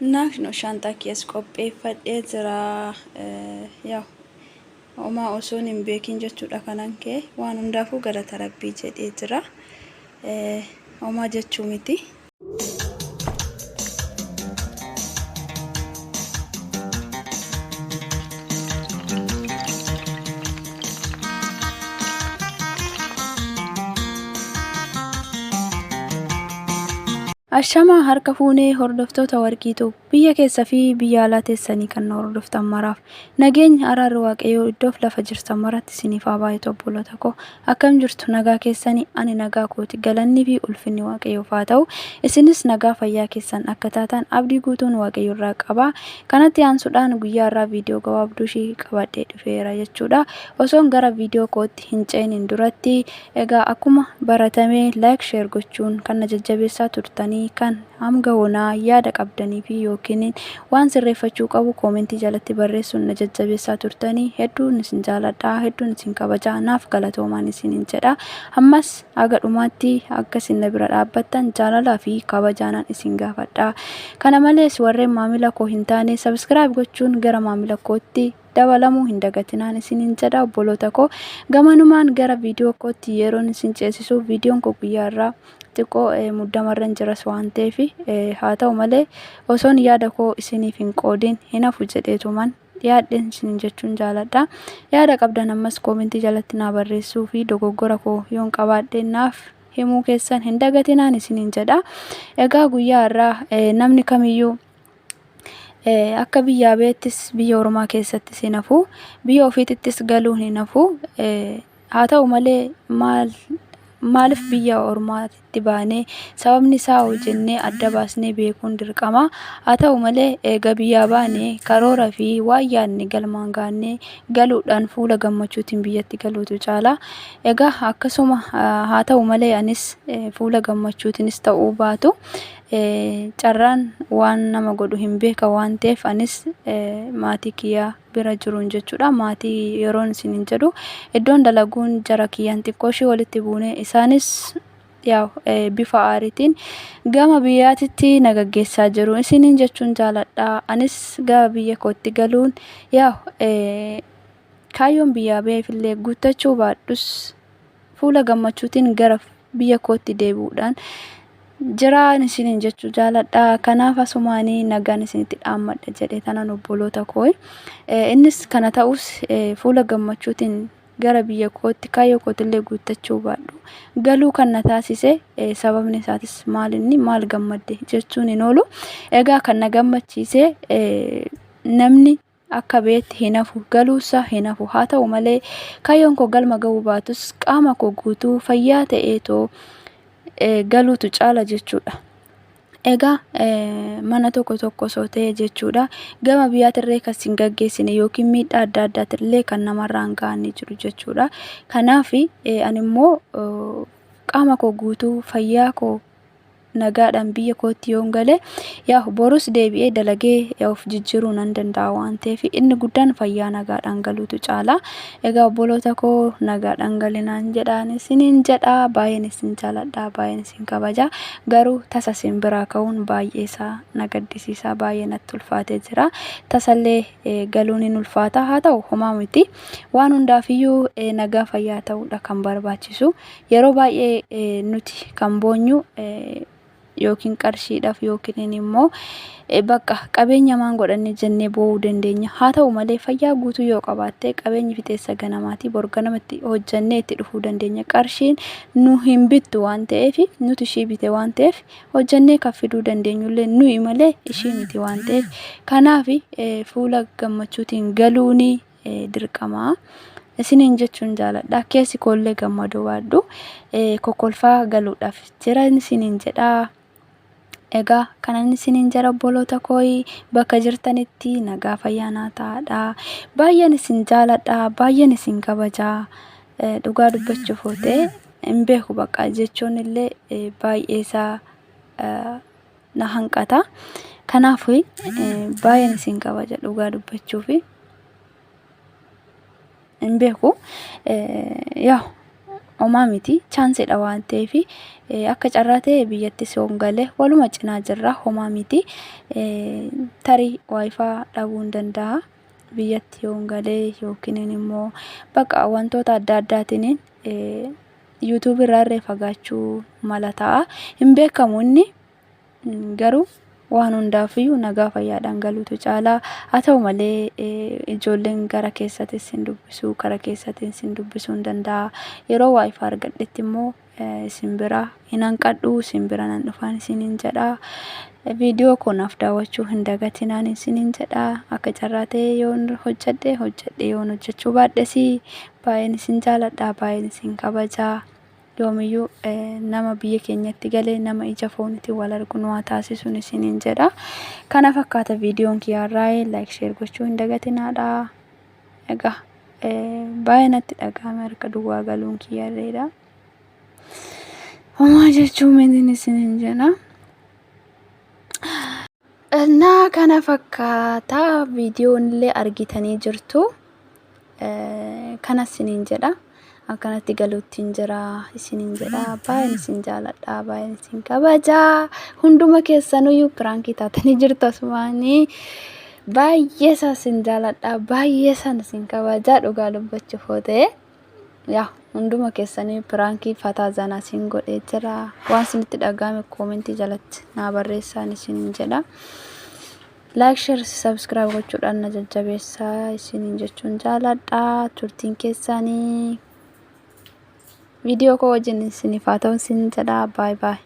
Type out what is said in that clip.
Naannoo shantaa keessa qopheeffadhee jira. Homaa osoo hin beekin jechuudha kanan kee waan hundaafuu galata rabbii jedhee jira. Homaa jechuu miti. Ashama harka fuunee hordoftoota warqiitu biyya keessa fi biyya alaa teessanii kan hordoftan maraaf nageenya araarri waaqayyoo iddoof lafa jirtan maratti isiniif haa baay'atu obboloota koo akkam jirtu nagaa keessanii ani nagaa kooti galanni fi ulfinni waaqayyoof haa ta'u isinis nagaa fayyaa keessan akka taatan abdii guutuun waaqayyo irraa qaba kanatti aansuudhaan guyyaa irraa viidiyoo gabaabduu ishii qabadhee dhufeera jechuudha osoon gara viidiyoo kootti hin ceeniin duratti egaa akkuma baratamee like share gochuun kan na jajjabeessaa turtanii kan hamga honaa yaada qabdanii fi yookiin waan sirreeffachuu qabu koomentii jalatti barreessuun na jajjabeessaa turtanii hedduun isin jaaladha hedduun isin kabajaa naaf galatoomaan isiniin jedha ammas haga dhumaatti akka isin na bira dhaabbattan jaalalaa fi kabajaanan isin gaafadha kana malees warreen maamila koo hin taane subscribe gochuun gara maamila kootti dabalamuu hin dagatinaan isiniin jedha obboloota koo gamanumaan gara viidiyoo kootti yeroon isin ceesisuuf viidiyoon koo guyyaa irraa xiqqoo muddamarran jiras waan ta'eef haa ta'u malee osoon yaada koo isiniif hin qoodin hin hafu jedheetuman yaadeen isiniin jechuun jaaladha yaada qabdan ammas koomentii jalatti naa barreessuu fi dogoggora koo yoon qabaadhe naaf himuu keessan hin dagatinaan isiniin jedha egaa guyyaa irraa namni kamiyyuu akka biyya beettis biyya ormaa keessatti hin hafu biyya ofiittis galuun hin hafu haa ta'u malee maaliif biyya ormaatti baanee sababni isaa hojjennee adda baasnee beekuun dirqama haa ta'u malee eega biyyaa baanee karoora fi waan yaadne galmaan gaannee galuudhaan fuula gammachuutiin biyyatti galuutu caala egaa akkasuma haa ta'u malee anis fuula gammachuutiinis ta'uu baatu carraan waan nama godhu hin beeka waan ta'eef anis maatii kiyyaa bira jiruun jechuudha maatii yeroon isiniin jedhu iddoon dalaguun jara kiyyaan xiqqooshii walitti buune isaanis bifa aariitiin gama biyyaatitti nagaggeessaa jiru isiniin jechuun jaaladha anis gama biyya kootti galuun kaayyoon biyyaa beefillee guuttachuu baadhus fuula gammachuutiin gara biyya kootti deebi'uudhaan jiraan isiniin jechuu jaaladha kanaaf asumaanii nagaan isinitti dhaammadha jedhee tanan obboloota koo innis kana ta'us fuula gammachuutiin gara biyya kootti kaayyoo kootillee guuttachuu baadhu galuu kan na taasise sababni isaatis maal gammadde jechuun hin oolu egaa kan na gammachiise namni akka beetti hin hafu galuusaa hin hafu haa ta'u malee kaayyoon koo galma ga'uu baatus qaama koo guutuu fayyaa ta'eetoo galuutu caala jechuudha egaa mana tokko soo ta'e jechuudha gama biyyaatirree kan sin gaggeessine yookiin miidhaa adda addaatirree kan namarraan ga'anii jiru jechuudha kanaaf ani immoo qaama koo guutuu fayyaa koo nagaadhaan biyya kootti yoon gale borus deebi'ee dalagee of jijjiiruu nan danda'a waan ta'eef inni guddaan fayyaa nagaadhaan galuutu caala egaa obboloota koo nagaadhaan galinaan jedhaan isiniin jedha baay'een isin jaaladha baay'een isin kabaja garuu tasa isin biraa ka'uun baay'ee isaa nagaddisiisaa baay'ee natti ulfaatee jira tasallee galuun hin ulfaata haa ta'u homaa miti waan hundaafiyyuu nagaa fayyaa ta'uudha kan barbaachisu yeroo baay'ee nuti kan boonyu yookiin qarshiidhaaf yookiin immoo bakka qabeenya maan godhanne jennee bo'uu dandeenya haa ta'u malee fayyaa guutuu yoo qabaatte qabeenyi fixeessa ganamaati borganamatti hojjannee itti dhufuu dandeenya qarshiin nu hin bittu waan ta'eef nuti ishii bite waan ta'eef hojjannee kan fiduu dandeenyullee nuyi malee ishii miti waan ta'eef kanaaf fuula gammachuutiin galuuni dirqama isiniin jechuun jaaladha keessi koollee gammaduu baadhu kokolfaa galuudhaaf jiran isiniin jedha egaa kanan isiniin jara obboloota koo bakka jirtanitti nagaa fayyaanaa ta'aadha baay'een isin jaaladha baay'een isin kabajaa dhugaa dubbachuuf ta'e hin beeku bakka jechuun illee baay'ee isaa na hanqata kanaaf baay'een isin kabaja dhugaa dubbachuuf hin beeku homaa miti chaanseedha waan ta'eef akka carraa ta'e biyyatti soon galee waluma cinaa jirra homaa miti tarii waayifaa dhabuu hin danda'a biyyatti yoon galee yookiin immoo bakka wantoota adda addaatiin YouTube irraa fagaachuu mala ta'a hin beekamu inni garuu waan hundaafiyyuu nagaa fayyaadhaan galuutu caalaa haa ta'u malee ijoolleen gara keessatti sin dubbisu kara keessatti sin dubbisuu hin danda'a yeroo waayifaa argadhetti immoo isin bira hin hanqadhu isin bira nan dhufaan isiniin jedha viidiyoo kanaaf daawwachuu hin dagatinaan isiniin jedha akka carraa ta'e yoon hojjedhe yoon hojjechuu baadhes baay'een isin jaaladha baay'een isin kabajaa yoomiyyuu nama biyya keenyatti galee nama ija foonitti wal argu nu haa taasisuun isiniin jedha kana fakkaata viidiyoon kiyyaarraa like share gochuu hin dagatinaadha egaa baay'ee natti dhagahame harka duwwaa galuun kiyyaarreedha homaa jechuun meentiin isiniin jedha እና kana fakkaata viidiyoon illee argitanii jirtu kana isiniin jedha akkanatti galuuttiin jira isiniin jedha baay'een isin jaaladha baay'een isin kabajaa hunduma keessanuyyuu piraankii taatanii jirtu asumaanii baay'ee isin jaaladha baay'ee isin kabajaa dhugaa dubbachuuf ta'e yaa hunduma keessanii piraankii fataa zanaa isin godhee jira waan isinitti dhagahame koomentii jalatti naa barreessaan isiniin jedha like share subscribe gochuudhaan na jajjabeessaa isiniin jechuun jaaladha turtiin keessanii video ko wajjin isiniif haa ta'u isin jedha bye bye